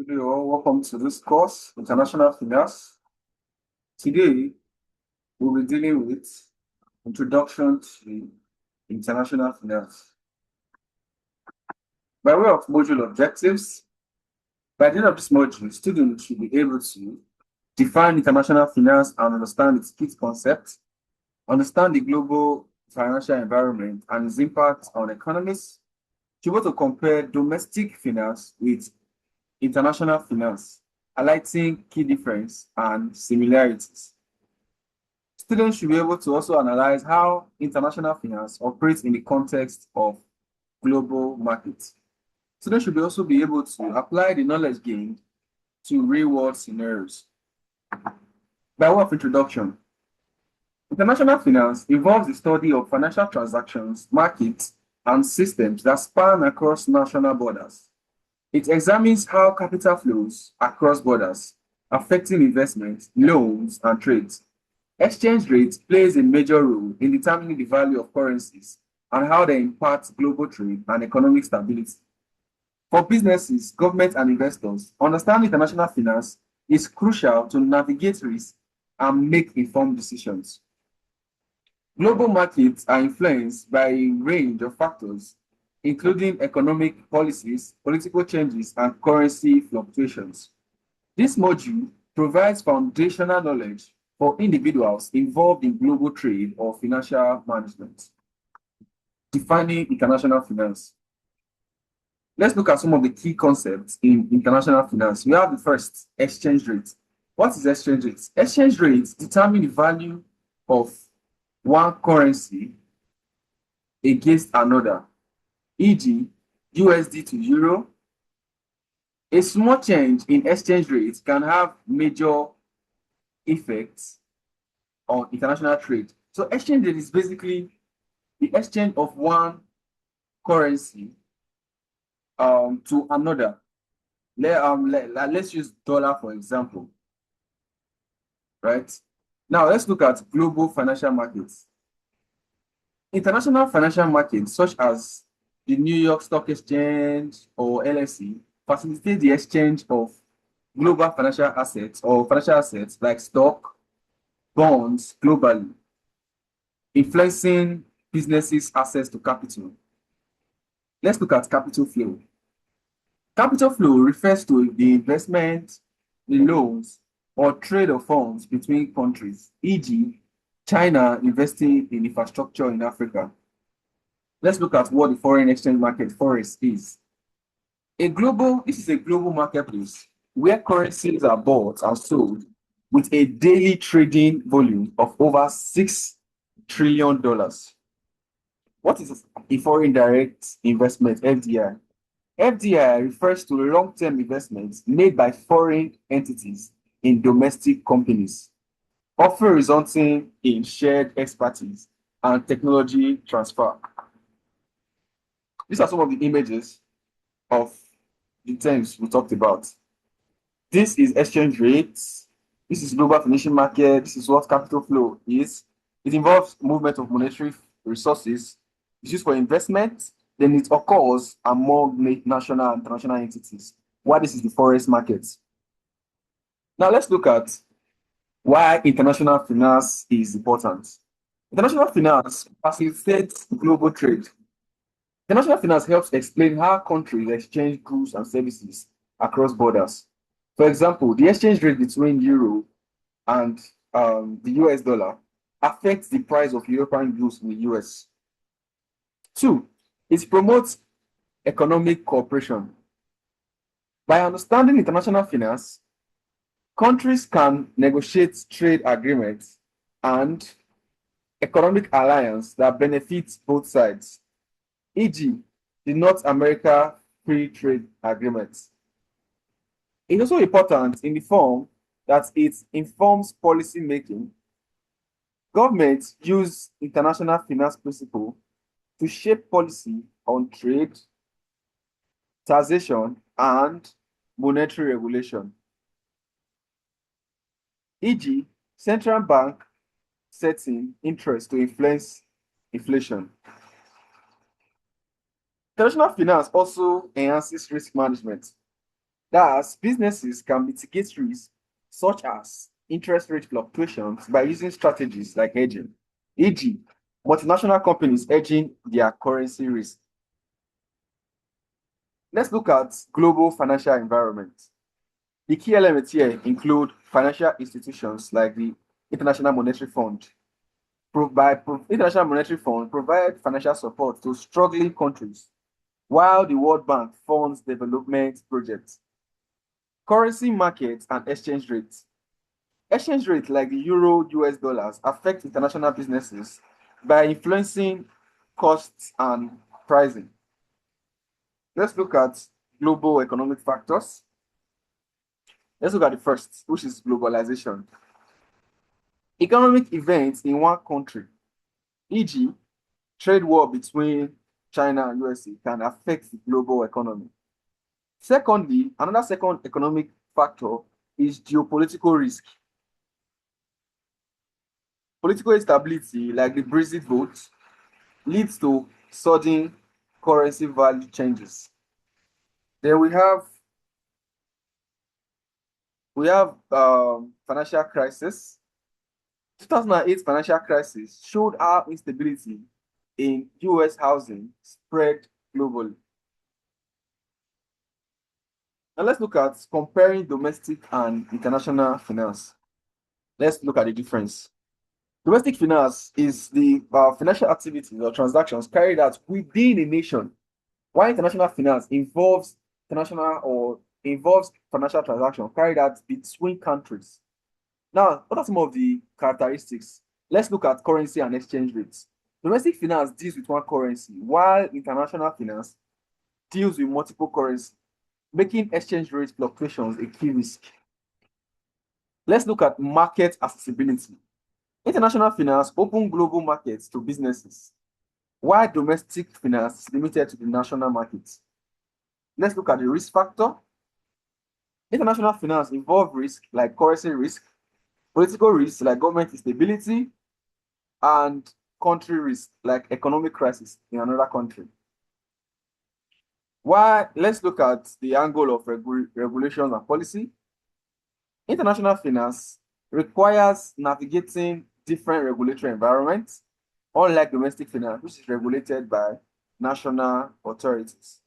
Good day, all. Welcome to this course, International Finance. Today, we'll be dealing with Introduction to International Finance. By way of module objectives, by the end of this module, students should be able to define international finance and understand its key concepts, understand the global financial environment and its impact on economies, to be able to compare domestic finance with international finance, highlighting key difference and similarities. Students should be able to also analyze how international finance operates in the context of global markets. Students should also be able to apply the knowledge gained to real-world scenarios. By way of introduction, international finance involves the study of financial transactions, markets, and systems that span across national borders. It examines how capital flows across borders, affecting investment, loans, and trade. Exchange rate plays a major role in determining the value of currencies and how they impact global trade and economic stability. For businesses, government, and investors, understanding international finance is crucial to navigate risk and make informed decisions. Global markets are influenced by a range of factors, including economic policies, political changes, and currency fluctuations. This module provides foundational knowledge for individuals involved in global trade or financial management. Defining international finance. Let's look at some of the key concepts in international finance. We have the first, exchange rate. What is exchange rate? Exchange rates determine the value of one currency against another, e.g., USD to Euro. A small change in exchange rates can have major effects on international trade. So exchange rate is basically the exchange of one currency to another. Let's use dollar for example. Right? Now let's look at global financial markets. International financial markets such as the New York Stock Exchange or LSE facilitate the exchange of global financial assets or financial assets like stock, bonds globally, influencing businesses' access to capital. Let's look at capital flow. Capital flow refers to the investment, the loans, or trade of funds between countries, e.g., China investing in infrastructure in Africa. Let's look at what the foreign exchange market, forex, is. This is a global marketplace where currencies are bought and sold with a daily trading volume of over $6 trillion. What is a foreign direct investment, FDI? FDI refers to long-term investments made by foreign entities in domestic companies, often resulting in shared expertise and technology transfer. These are some of the images of the terms we talked about. This is exchange rates. This is global financial market. This is what capital flow is. It involves movement of monetary resources. It's used for investment. Then it occurs among national and international entities. Why this is the forex market. Now let's look at why international finance is important. International finance facilitates global trade. International finance helps explain how countries exchange goods and services across borders. For example, the exchange rate between euro and the US dollar affects the price of European goods in the US. Two, it promotes economic cooperation. By understanding international finance, countries can negotiate trade agreements and economic alliance that benefits both sides, e.g., the North America Free Trade Agreement. It's also important in the form that it informs policy making. Governments use international finance principle to shape policy on trade, taxation, and monetary regulation, e.g., central bank setting interest to influence inflation. International finance also enhances risk management. Thus, businesses can mitigate risks such as interest rate fluctuations by using strategies like hedging, e.g., multinational companies hedging their currency risk. Let's look at global financial environment. The key elements here include financial institutions like the International Monetary Fund. International Monetary Fund provide financial support to struggling countries, while the World Bank funds development projects. Currency markets and exchange rates. Exchange rates like the euro, US dollars affect international businesses by influencing costs and pricing. Let's look at global economic factors. Let's look at the first, which is globalization. Economic events in one country, e.g., trade war between China and USA, can affect the global economy. Secondly, another second economic factor is geopolitical risk. Political instability, like the Brexit vote, leads to sudden currency value changes. Then we have financial crisis. 2008 financial crisis showed how instability in US housing spread globally. Now let's look at comparing domestic and international finance. Let's look at the difference. Domestic finance is the financial activities or transactions carried out within a nation, while international finance involves financial transactions carried out between countries. Now, what are some of the characteristics? Let's look at currency and exchange rates. Domestic finance deals with one currency, while international finance deals with multiple currencies, making exchange rate fluctuations a key risk. Let's look at market accessibility. International finance opens global markets to businesses, while domestic finance is limited to the national markets. Let's look at the risk factor. International finance involves risk like currency risk, political risk like government instability, and country risk like economic crisis in another country. Why? Let's look at the angle of regulations and policy. International finance requires navigating different regulatory environments, unlike domestic finance, which is regulated by national authorities.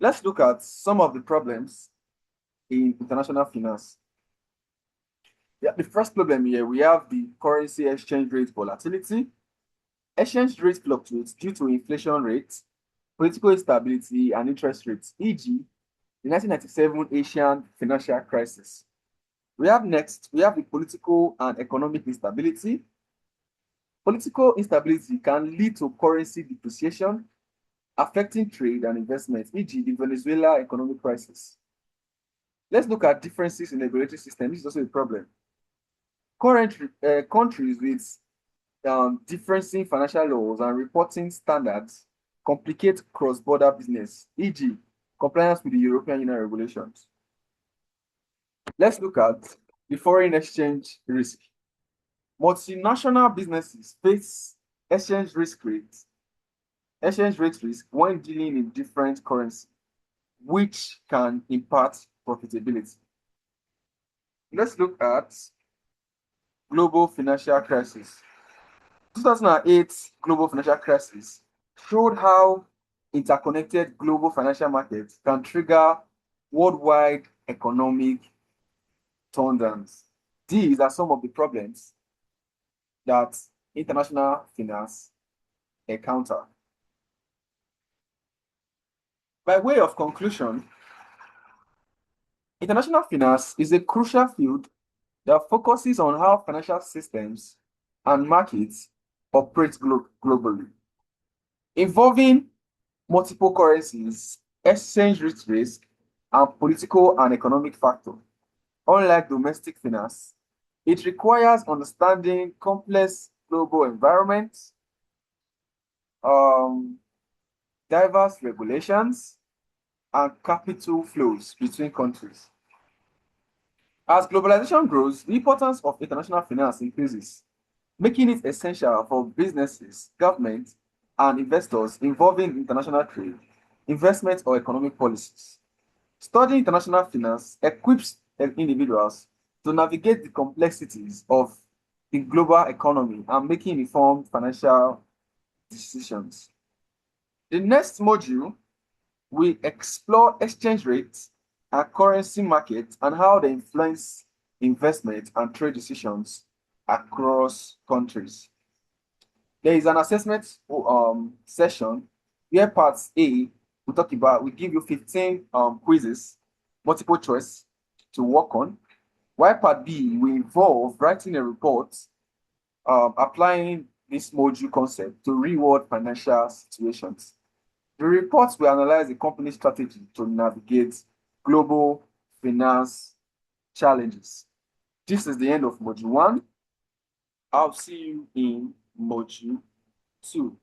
Let's look at some of the problems in international finance. Yeah, the first problem here, we have the currency exchange rate volatility. Exchange rates fluctuate due to inflation rates, political instability, and interest rates, e.g., the 1997 Asian financial crisis. We have the political and economic instability. Political instability can lead to currency depreciation, affecting trade and investment, e.g., the Venezuela economic crisis. Let's look at differences in the regulatory system. This is also a problem. Countries with differing financial laws and reporting standards complicate cross-border business, e.g., compliance with the European Union regulations. Let's look at the foreign exchange risk. Multinational businesses face exchange rate risk when dealing in different currencies, which can impact profitability. Let's look at global financial crisis. 2008 global financial crisis showed how interconnected global financial markets can trigger worldwide economic turnedowns. These are some of the problems that international finance encounter. By way of conclusion, international finance is a crucial field that focuses on how financial systems and markets operate globally, involving multiple currencies, exchange rate risk, and political and economic factors. Unlike domestic finance, it requires understanding complex global environments, diverse regulations, and capital flows between countries. As globalization grows, the importance of international finance increases, making it essential for businesses, governments, and investors involved in international trade, investment, or economic policies. Studying international finance equips individuals to navigate the complexities of the global economy and making informed financial decisions. The next module, we explore exchange rates and currency markets and how they influence investment and trade decisions across countries. There is an assessment session where parts A we give you 15 quizzes, multiple choice to work on. While part B will involve writing a report applying this module concept to real-world financial situations. The reports will analyze the company's strategy to navigate global finance challenges. This is the end of module 1. I'll see you in module 2.